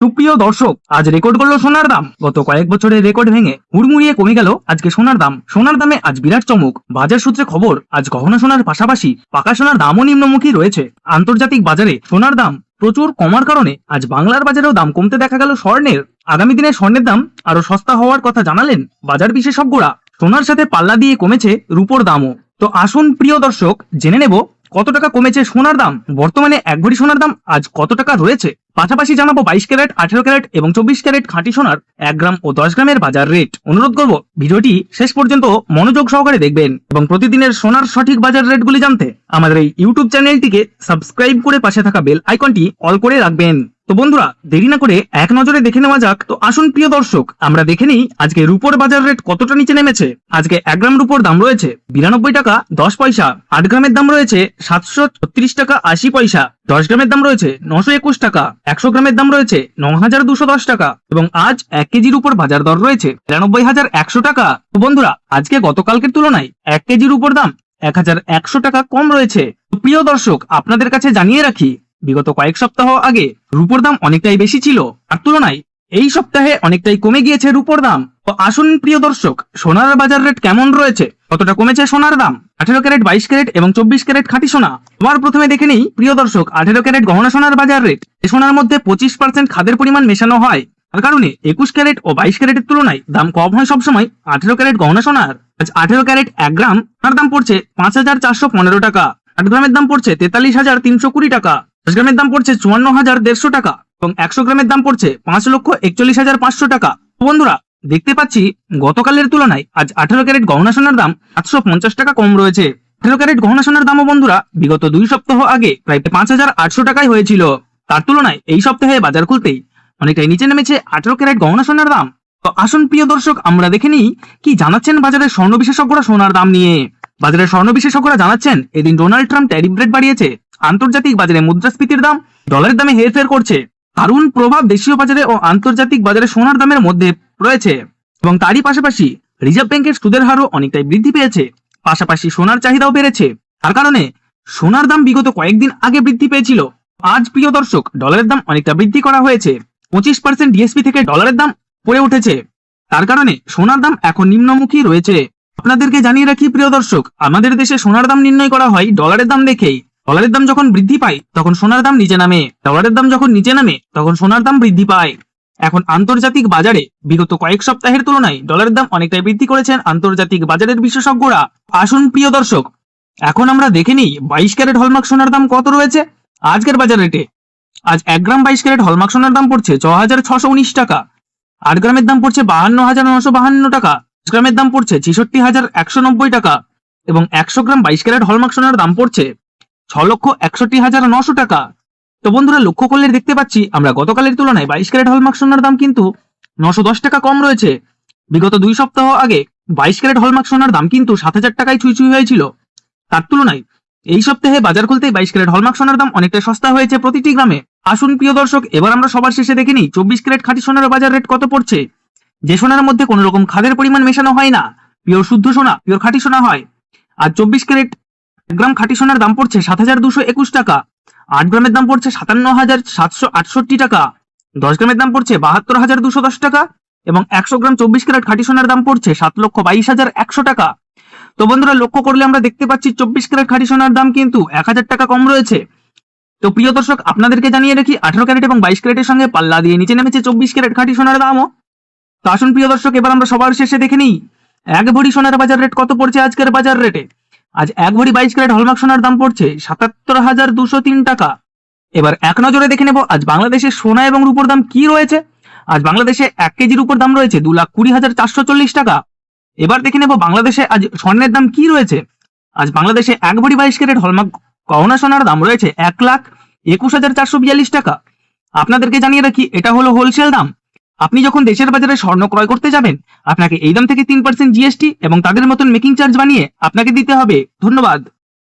সুপ্রিয় দর্শক, আজ রেকর্ড করলো সোনার দাম। গত কয়েক বছরের রেকর্ড ভেঙে হুড়মুড়িয়ে কমে গেল আজকে সোনার দামে আজ বিরাট চমক। বাজার সূত্রে খবর, আজ গহনা সোনার পাশাপাশি পাকা সোনার দামও নিম্নমুখী রয়েছে। আন্তর্জাতিক বাজারে সোনার দাম প্রচুর কমার কারণে আজ বাংলার বাজারেও দাম কমতে দেখা গেল স্বর্ণের। আগামী দিনে স্বর্ণের দাম আরো সস্তা হওয়ার কথা জানালেন বাজার বিশেষজ্ঞরা। সোনার সাথে পাল্লা দিয়ে কমেছে রূপোর দামও। তো আসুন প্রিয় দর্শক, জেনে নেব কত টাকা কমেছে সোনার দাম। বর্তমানে এক ভরি সোনার দাম আজ কত টাকা রয়েছে। পাশাপাশি জানাবো 22 ক্যারেট, 18 ক্যারেট এবং 24 ক্যারেট খাঁটি সোনার 1 গ্রাম ও 10 গ্রামের বাজার রেট। অনুরোধ করব ভিডিওটি শেষ পর্যন্ত মনোযোগ সহকারে দেখবেন এবং প্রতিদিনের সোনার সঠিক বাজার রেটগুলি জানতে আমাদের এই ইউটিউব চ্যানেলটিকে সাবস্ক্রাইব করে পাশে থাকা বেল আইকনটি অল করে রাখবেন। তো বন্ধুরা, দেরি না করে এক নজরে দেখে নেওয়া যাক। তো আসুন প্রিয় দর্শক, আমরা দেখে নিই আজকে রূপোর বাজার রেট কতটা নিচে নেমেছে। আজকে 1 গ্রাম রূপোর দাম রয়েছে 92 টাকা 10 পয়সা। 8 গ্রামের দাম রয়েছে 736 টাকা 80 পয়সা। 10 গ্রামের দাম রয়েছে 921 টাকা। 100 গ্রামের দাম রয়েছে 9210 টাকা এবং আজ 1 কেজির উপর বাজার দর রয়েছে 93,100 টাকা। তো বন্ধুরা, আজকে গতকালকের তুলনায় 1 কেজির উপর দাম 1100 টাকা কম রয়েছে। তো প্রিয় দর্শক, আপনাদের কাছে জানিয়ে রাখি, বিগত কয়েক সপ্তাহ আগে রূপোর দাম অনেকটাই বেশি ছিল, তার তুলনায় এই সপ্তাহে অনেকটাই কমে গিয়েছে রূপোর দাম। তো আসুন প্রিয় দর্শক, সোনার বাজার রেট কেমন রয়েছে, কতটা কমেছে সোনার দাম। 18 ক্যারেট, 22 ক্যারেট এবং 24 ক্যারেট খাঁটি সোনা। এবার প্রথমে দেখে নেই প্রিয় দর্শক 18 ক্যারেট গহনা সোনার বাজার রেট। এই সোনার মধ্যে 25% খাদের পরিমাণ মেশানো হয়, তার কারণে 21 ক্যারেট ও 22 ক্যারেটের তুলনায় দাম কম হয় সবসময় 18 ক্যারেট গহনা সোনার। আজ 18 ক্যারেট 1 গ্রাম তার দাম পড়ছে 5,415 টাকা। 8 গ্রামের দাম পড়ছে 43,320 টাকা। 10 গ্রামের দাম পড়ছে 54,150 টাকা এবং 100 গ্রামের দাম পড়ছে 5,41,500 টাকা। বন্ধুরা, দেখতে পাচ্ছি গতকালের তুলনায় আজ 18 ক্যারেট গহনা সোনার দাম 750 টাকা কম রয়েছে। 18 ক্যারেট গহনা সোনার দামও বন্ধুরা বিগত 2 সপ্তাহ আগে প্রায় 5,800 টাকায় হয়েছিল, তার তুলনায় এই সপ্তাহে বাজার খুলতেই অনেকটাই নিচে নেমেছে 18 ক্যারেট গহনা সোনার দাম। তো আসুন প্রিয় দর্শক, আমরা দেখে নিই কি জানাচ্ছেন বাজারের স্বর্ণ বিশেষজ্ঞরা সোনার দাম নিয়ে। বাজারের স্বর্ণ বিশেষজ্ঞরা জানাচ্ছেন, এদিন ডোনাল্ড ট্রাম্প ট্যারিফ রেট বাড়িয়েছে, আন্তর্জাতিক বাজারে মুদ্রাস্ফীতির দাম ডলারের দামে হেরফের করছে। দারুণ প্রভাব দেশীয় বাজারে ও আন্তর্জাতিক বাজারে সোনার দামের মধ্যে রয়েছে এবং তারই পাশাপাশি রিজার্ভ ব্যাংকের সুদের হারও অনেকটাই বৃদ্ধি পেয়েছে। পাশাপাশি সোনার চাহিদাও বেড়েছে, তার কারণে সোনার দাম বিগত কয়েকদিন আগে বৃদ্ধি পেয়েছিল। আজ প্রিয় দর্শক, ডলারের দাম অনেকটা বৃদ্ধি করা হয়েছে। 25% ডিএসপি থেকে ডলারের দাম পড়ে উঠেছে, তার কারণে সোনার দাম এখন নিম্নমুখী রয়েছে। আপনাদেরকে জানিয়ে রাখি প্রিয় দর্শক, আমাদের দেশে সোনার দাম নির্ণয় করা হয় ডলারের দাম দেখেই। ডলারের দাম যখন বৃদ্ধি পায় তখন সোনার দাম নিচে নামে, ডলারের দাম যখন নিচে নামে তখন সোনার দাম বৃদ্ধি পায়। এখন আন্তর্জাতিক বাজারে বিগত কয়েক সপ্তাহের তুলনায় ডলারের দাম অনেকটাই বৃদ্ধি করেছেন আন্তর্জাতিক বাজারের বিশেষজ্ঞরা। আসুন প্রিয় দর্শক, এখন আমরা দেখে নিই 22 ক্যারেট হলমার্ক সোনার দাম কত রয়েছে আজকের বাজার রেটে। আজ 1 গ্রাম 22 ক্যারেট হলমার্ক সোনার দাম পড়ছে 6,619 টাকা। 8 গ্রামের দাম পড়ছে 52,952 টাকা। 10 গ্রামের দাম পড়ছে 66,190 টাকা এবং 100 গ্রাম 22 ক্যারেট হলমার্ক সোনার দাম পড়ছে 6,61,900 টাকা। তো বন্ধুরা, লক্ষ্য করলে দেখতে পাচ্ছি আমরা গতকালের তুলনায় 22 ক্যারেট হলমার্ক সোনার দাম কিন্তু 910 টাকা কম রয়েছে। বিগত 2 সপ্তাহ আগে 22 ক্যারেট হলমার্ক সোনার দাম কিন্তু 7,000 টাকায় ছুঁই হয়েছিল, তার তুলনায় এই সপ্তাহে বাজার খুলতেই 22 ক্যারেট হলমার্ক সোনার দাম অনেকটা সস্তা হয়েছে প্রতিটি গ্রামে। আসুন প্রিয় দর্শক, এবার আমরা সবার শেষে দেখে নিই 24 ক্যারেট খাঁটি সোনার বাজার রেট কত পড়ছে। যে সোনার মধ্যে কোনো রকম খাদের পরিমাণ মেশানো হয় না, পিওর শুদ্ধ সোনা, পিওর খাঁটি সোনা হয়। আর 24 ক্যারেট 1 গ্রাম খাঁটি সোনার দাম পড়ছে 7,221 টাকা। 8 গ্রামের দাম পড়ছে 57,768 টাকা। 10 গ্রামের দাম পড়ছে 72,210 টাকা এবং 100 গ্রাম 24 ক্যারেট খাঁটি সোনার দাম পড়ছে 7,22,100 টাকা। তো বন্ধুরা, লক্ষ্য করলে আমরা দেখতে পাচ্ছি 24 ক্যারেট খাঁটি সোনার দাম কিন্তু 1,000 টাকা কম রয়েছে। তো প্রিয় দর্শক, আপনাদেরকে জানিয়ে রাখি 18 ক্যারেট এবং 22 ক্যারেটের সঙ্গে পাল্লা দিয়ে নিচে নেমেছে 24 ক্যারেট খাঁটি সোনার দামও। তো আসুন প্রিয় দর্শক, এবার আমরা সবার শেষে দেখে নিই 1 ভরি সোনার বাজার রেট কত পড়ছে আজকের বাজার রেটে। আজ 1 ভরি 22 ক্যারেট হলমার্ক সোনার দাম পড়ছে 77,203 টাকা। এবার এক নজরে দেখে নেব আজ বাংলাদেশের সোনা এবং রূপোর দাম কি রয়েছে। আজ বাংলাদেশে 1 কেজির উপর দাম রয়েছে 2,20,440 টাকা। এবার দেখে নেব বাংলাদেশে আজ স্বর্ণের দাম কি রয়েছে। আজ বাংলাদেশে 1 ভরি 22 ক্যারেট হলমার্ক গহনা সোনার দাম রয়েছে 1,21,442 টাকা। আপনাদেরকে জানিয়ে রাখি, এটা হলো হোলসেল দাম। আপনি যখন দেশের বাজারে স্বর্ণ ক্রয় করতে যাবেন, আপনাকে এই দাম থেকে 3% জিএসটি এবং তাদের মতন মেকিং চার্জ বানিয়ে আপনাকে দিতে হবে। ধন্যবাদ।